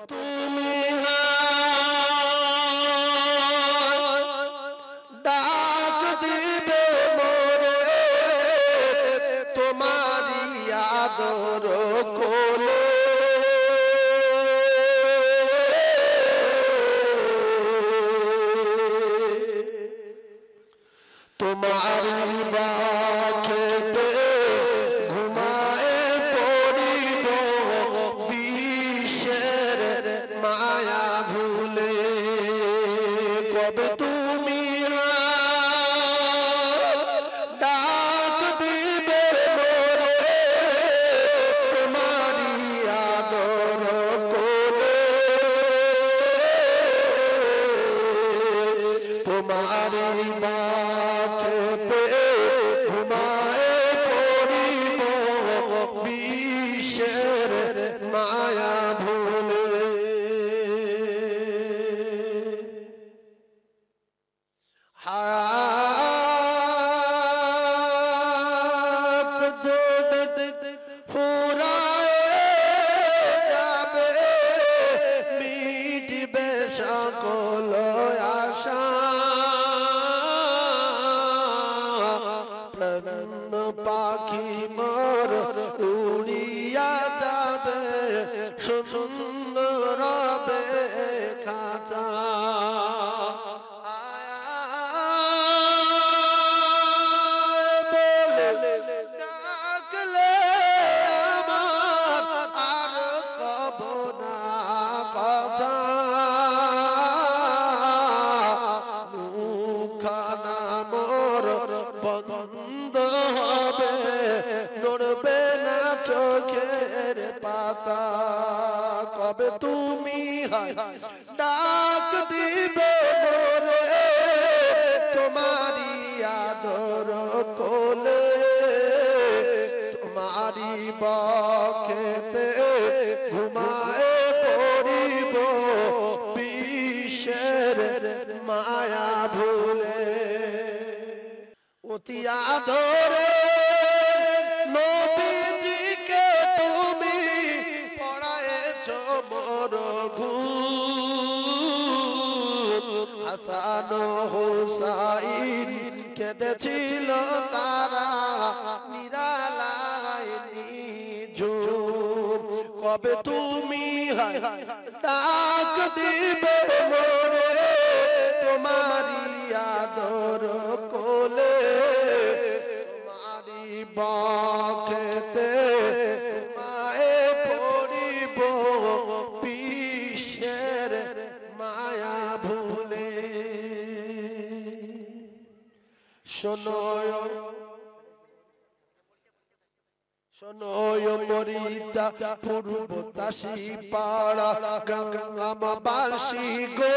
তুমি ডাক দিবে মোরে তোমারি আদর কোলে তোমারি বাখেতে ঘুমায়ে পড়িব বিশ্বের মায়া ভুলে কবে তুমি ডাক দিবে মোরে তোমারি আদর কোলে তোমারি বাখেতে ঘুমায়ে পড়িব বিশ্বের মায়া ভুলে হাত ফুরায়ে যাবে মিটবে সকল আশা প্রাণ পাখি মোর উড়িয়া যাবে সুন্দর রবে খাঁচা বলে ডাকলে আমার আর কব না কথা মুখানা মোর বন্ধ হবে নড়বে না চোখের পাতা কবে তুমি ডাক দিবে মোরে তোমারি আদর কোলে তোমারি বক্ষেতে ঘুমায়ে পড়িব বিশ্বের মায়া ভুলে অতি আদরে নবীজিকে তুমি পড়ায়েছ মোর ঘুম হাসান হুসাইন কেঁদেছিল তারা নিরালায় নিঝুম কবে তুমি ডাক দিবে মোরে তোমারি আদর কোলে তোমারি বক্ষেতে ঘুমায়ে পড়িব বিশ্বের মায়া ভুলে শোনোয় শোনোয় মরিচা পূর্ব চাষি পাড়া গ্রামবাসী গো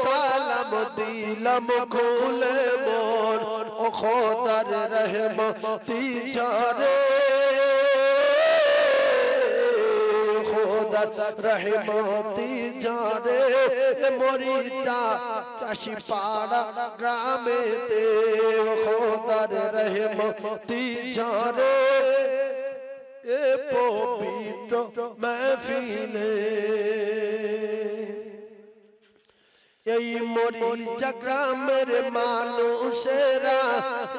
সালাম দিলাম খুলে মন ও খোদার রহমতি ঝরে খোদার রহমতি ঝরে মরিচা চাষি পাড়া গ্রামেতে খোদার রহমতি ঝরে এ পবিত্র মাহফিলে এই মরিচা গ্রামের মানুষেরা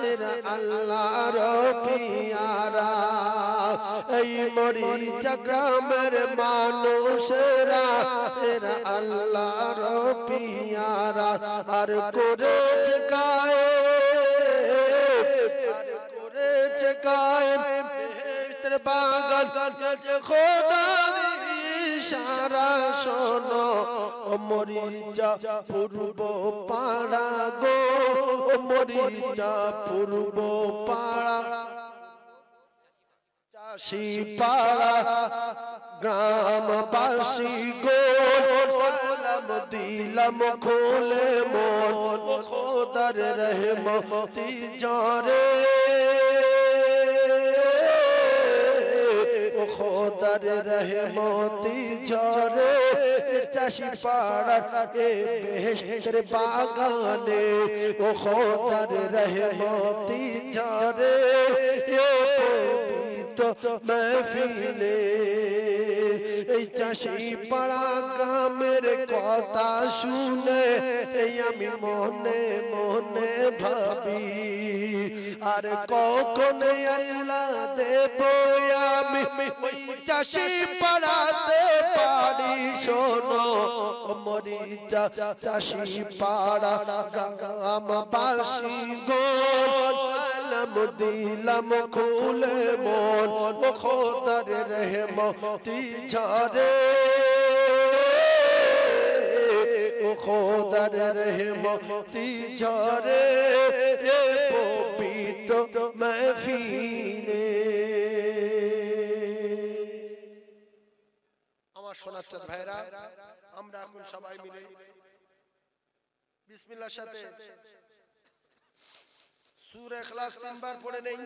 এরা আল্লাহর পিয়ারা এই মরিচা গ্রামের মানুষেরা এরা আল্লাহর পিয়ারা আর করেছে গায়ে আর করেছে গায়ে বাগান খোদা ইশারা শোনো ও মরিচা পূর্ব পাড়া গো ও মরিচা পূর্ব পাড়া চাষি পাড়া গ্রামবাসী গো সালাম দিলাম খুলে মন খোদার রহমতি ঝরে খোদার রহমতি ঝরে চাষি পাড়ার এ বেহেশতের বাগানে ও খোদার রহমতি ঝরে এ পবিত্র महफिले এই চাষি পাড়া গ্রামের কথা শুনে এই আমি মনে মনে ভাবি আর কখন আল্লাহ দেব আমি ওই চাষি পাড়াতে পারি শোনো মরি চাষি পাড়া গ্রামবাসী গো সালাম দিলাম খুলে মন ও খোদার রহমতি ঝরে ও খোদার রহমতি ঝরে এ পবিত্র মাহফিলে। আমার সোনার ভাইরা আমরা এখন সবাই মিলে বিসমিল্লাহর সাথে সূরা ইখলাস 3 বার পড়ে নেই।